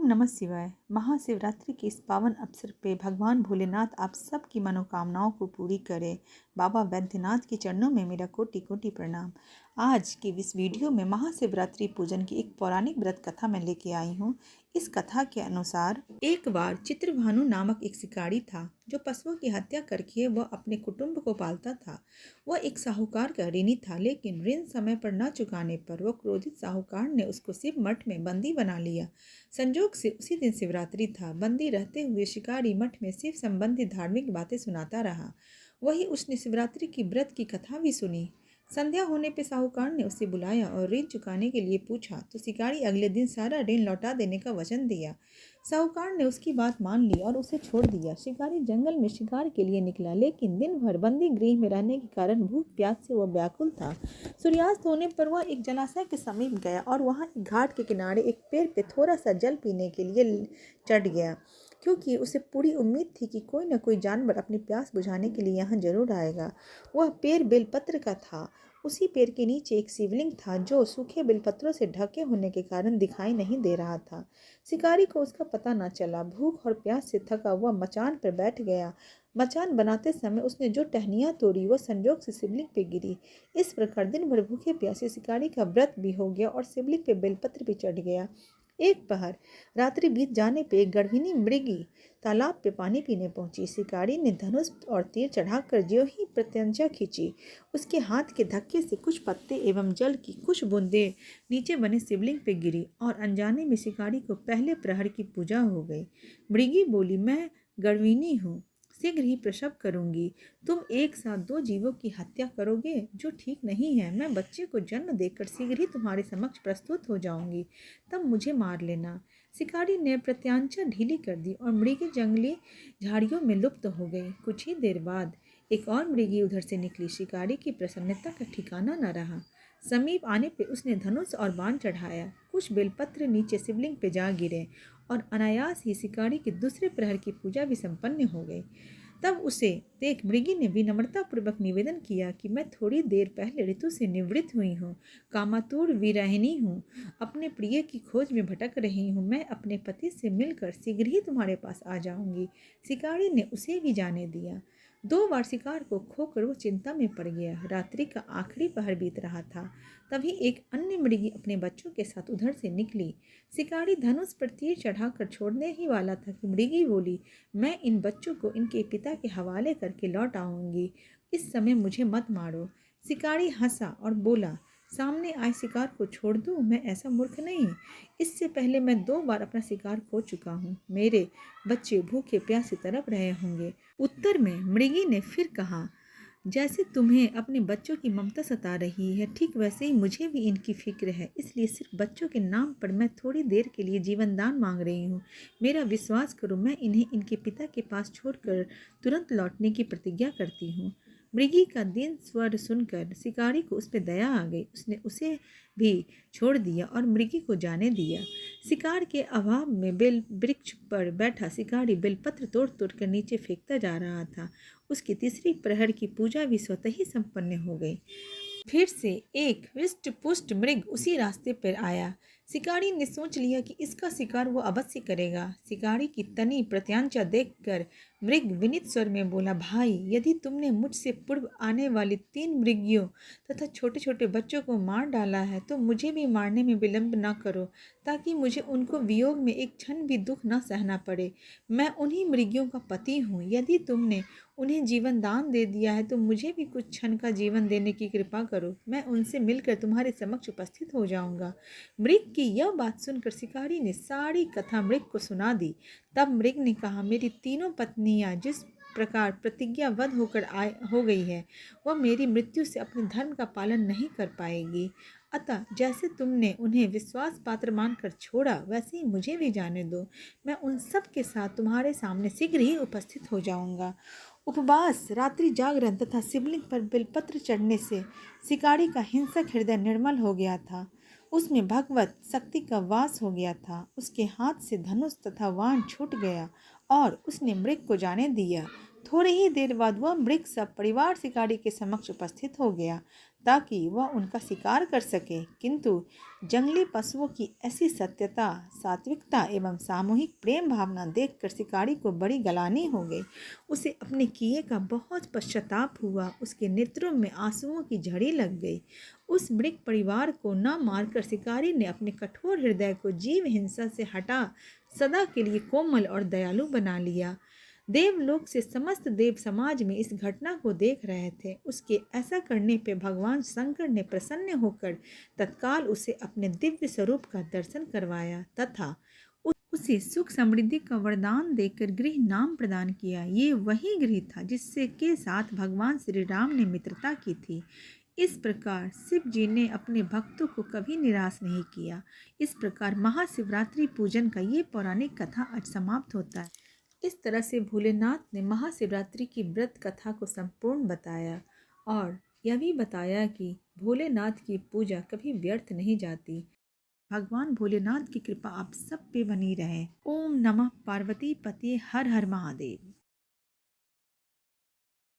नमः शिवाय। महाशिवरात्रि के इस पावन अवसर पे भगवान भोलेनाथ आप सबकी मनोकामनाओं को पूरी करे। बाबा वैद्यनाथ के चरणों में मेरा कोटि कोटि प्रणाम। आज की इस वीडियो में महाशिवरात्रि पूजन की एक पौराणिक व्रत कथा मैं लेके आई हूँ। इस कथा के अनुसार एक बार चित्रभानु नामक एक शिकारी था जो पशुओं की हत्या करके वह अपने कुटुंब को पालता था। वह एक साहूकार का ऋणी था, लेकिन ऋण समय पर न चुकाने पर वह क्रोधित साहूकार ने उसको शिव मठ में बंदी बना लिया। संजोग से उसी दिन शिवरात्रि था। बंदी रहते हुए शिकारी मठ में शिव संबंधी धार्मिक बातें सुनाता रहा। वही उसने शिवरात्रि की व्रत की कथा भी सुनी। संध्या होने पे साहूकार ने उसे बुलाया और ऋण चुकाने के लिए पूछा तो शिकारी अगले दिन सारा ऋण लौटा देने का वचन दिया। साहूकार ने उसकी बात मान ली और उसे छोड़ दिया। शिकारी जंगल में शिकार के लिए निकला, लेकिन दिन भर बंदी गृह में रहने के कारण भूख प्यास से वह व्याकुल था। सूर्यास्त होने पर वह एक जलाशय के समीप गया और वहां एक घाट के किनारे एक पेड़ पे थोड़ा सा जल पीने के लिए चढ़ गया, क्योंकि उसे पूरी उम्मीद थी कि कोई न कोई जानवर अपनी प्यास बुझाने के लिए यहाँ जरूर आएगा। वह पेड़ बेलपत्र का था। उसी पेड़ के नीचे एक शिवलिंग था जो सूखे बेलपत्रों से ढके होने के कारण दिखाई नहीं दे रहा था। शिकारी को उसका पता न चला। भूख और प्यास से थका हुआ मचान पर बैठ गया। मचान बनाते समय उसने जो टहनियाँ तोड़ी वह संजोग से शिवलिंग पे गिरी। इस प्रकार दिन भर भूखे प्यासे शिकारी का व्रत भी हो गया और शिवलिंग पे बेलपत्र भी चढ़ गया। एक पहर रात्रि बीत जाने पे एक गर्भिणी मृगी तालाब पे पानी पीने पहुंची। शिकारी ने धनुष और तीर चढ़ाकर ज्यों ही प्रत्यंचा खींची, उसके हाथ के धक्के से कुछ पत्ते एवं जल की कुछ बूंदें नीचे बने शिवलिंग पे गिरी और अनजाने में शिकारी को पहले प्रहर की पूजा हो गई। मृगी बोली, मैं गर्भिणी हूँ, शीघ्र ही प्रसव करूंगी। तुम एक साथ दो जीवों की हत्या करोगे, जो ठीक नहीं है। मैं बच्चे को जन्म देकर शीघ्र ही तुम्हारे समक्ष प्रस्तुत हो जाऊंगी, तब मुझे मार लेना। शिकारी ने प्रत्यांचा ढीली कर दी और मृगी जंगली झाड़ियों में लुप्त हो गई। कुछ ही देर बाद एक और मृगी उधर से निकली। शिकारी की प्रसन्नता का ठिकाना न रहा। समीप आने पे उसने धनुष और बाण चढ़ाया। कुछ बेलपत्र नीचे शिवलिंग पे जा गिरे और अनायास ही शिकारी के दूसरे प्रहर की पूजा भी संपन्न हो गई। तब उसे देख मृगी ने विनम्रतापूर्वक निवेदन किया कि मैं थोड़ी देर पहले ऋतु से निवृत्त हुई हूँ, कामातुर विरहिणी हूँ, अपने प्रिय की खोज में भटक रही हूँ। मैं अपने पति से मिलकर शीघ्र ही तुम्हारे पास आ जाऊंगी। शिकारी ने उसे भी जाने दिया। 2 बार शिकार को खोकर वो चिंता में पड़ गया। रात्रि का आखिरी पहर बीत रहा था। तभी एक अन्य मृगी अपने बच्चों के साथ उधर से निकली। शिकारी धनुष पर तीर चढ़ाकर छोड़ने ही वाला था कि मृगी बोली, मैं इन बच्चों को इनके पिता के हवाले करके लौट आऊंगी। इस समय मुझे मत मारो। शिकारी हंसा और बोला, सामने आए शिकार को छोड़ दूं? मैं ऐसा मूर्ख नहीं। इससे पहले मैं 2 बार अपना शिकार खो चुका हूँ। मेरे बच्चे भूखे प्यासे तड़प रहे होंगे। उत्तर में मृगी ने फिर कहा, जैसे तुम्हें अपने बच्चों की ममता सता रही है, ठीक वैसे ही मुझे भी इनकी फिक्र है। इसलिए सिर्फ बच्चों के नाम पर मैं थोड़ी देर के लिए जीवन दान मांग रही हूँ। मेरा विश्वास करो, मैं इन्हें इनके पिता के पास छोड़कर तुरंत लौटने की प्रतिज्ञा करती हूँ। मृगी का दीन स्वर सुनकर शिकारी को उस पर दया आ गई। उसने उसे भी छोड़ दिया और मृगी को जाने दिया। शिकार के अभाव में बेल वृक्ष पर बैठा शिकारी बेलपत्र तोड़ तोड़ कर नीचे फेंकता जा रहा था। उसकी तीसरी प्रहर की पूजा भी स्वतः ही संपन्न हो गई। फिर से एक हृष्ट पुष्ट मृग उसी रास्ते पर आया। शिकारी ने सोच लिया कि इसका शिकार वो अवश्य करेगा। शिकारी की तनी प्रत्यांचा देखकर मृग विनीत स्वर में बोला, भाई, यदि तुमने मुझसे पूर्व आने वाली 3 मृगियों तथा छोटे छोटे बच्चों को मार डाला है तो मुझे भी मारने में विलंब न करो, ताकि मुझे उनको वियोग में एक क्षण भी दुख न सहना पड़े। मैं उन्हीं मृगियों का पति हूँ। यदि तुमने उन्हें जीवन दान दे दिया है तो मुझे भी कुछ क्षण का जीवन देने की कृपा करो। मैं उनसे मिलकर तुम्हारे समक्ष उपस्थित हो जाऊंगा। मृग की यह बात सुनकर शिकारी ने सारी कथा मृग को सुना दी। तब मृग ने कहा, मेरी तीनों पत्नियां जिस प्रकार प्रतिज्ञाबद्ध होकर हो गई है, वह मेरी मृत्यु से अपने धर्म का पालन नहीं कर पाएगी। अतः जैसे तुमने उन्हें विश्वास पात्र मानकर छोड़ा, वैसे ही मुझे भी जाने दो। मैं उन सब के साथ तुम्हारे सामने शीघ्र ही उपस्थित हो जाऊंगा। उपवास, रात्रि जागरण तथा शिवलिंग पर बेलपत्र चढ़ने से शिकारी का हिंसक हृदय निर्मल हो गया था। उसमें भगवत शक्ति का वास हो गया था। उसके हाथ से धनुष तथा बाण छूट गया और उसने मृग को जाने दिया। थोड़ी ही देर बाद वह मृग सब परिवार शिकारी के समक्ष उपस्थित हो गया। ताकि वह उनका शिकार कर सके, किंतु जंगली पशुओं की ऐसी सत्यता, सात्विकता एवं सामूहिक प्रेम भावना देखकर शिकारी को बड़ी गलानी हो गई। उसे अपने किए का बहुत पश्चाताप हुआ। उसके नेत्रों में आंसुओं की झड़ी लग गई। उस मृग परिवार को न मारकर शिकारी ने अपने कठोर हृदय को जीव हिंसा से हटा सदा के लिए कोमल और दयालु बना लिया। देवलोक से समस्त देव समाज में इस घटना को देख रहे थे। उसके ऐसा करने पे भगवान शंकर ने प्रसन्न होकर तत्काल उसे अपने दिव्य स्वरूप का दर्शन करवाया तथा उसे सुख समृद्धि का वरदान देकर गृह नाम प्रदान किया। ये वही गृह था जिससे के साथ भगवान श्री राम ने मित्रता की थी। इस प्रकार शिव जी ने अपने भक्तों को कभी निराश नहीं किया। इस प्रकार महाशिवरात्रि पूजन का ये पौराणिक कथा आज समाप्त होता है। इस तरह से भोलेनाथ ने महाशिवरात्रि की व्रत कथा को संपूर्ण बताया और यह भी बताया कि भोलेनाथ की पूजा कभी व्यर्थ नहीं जाती। भगवान भोलेनाथ की कृपा आप सब पे बनी रहे। ओम नमः पार्वती पते हर हर महादेव।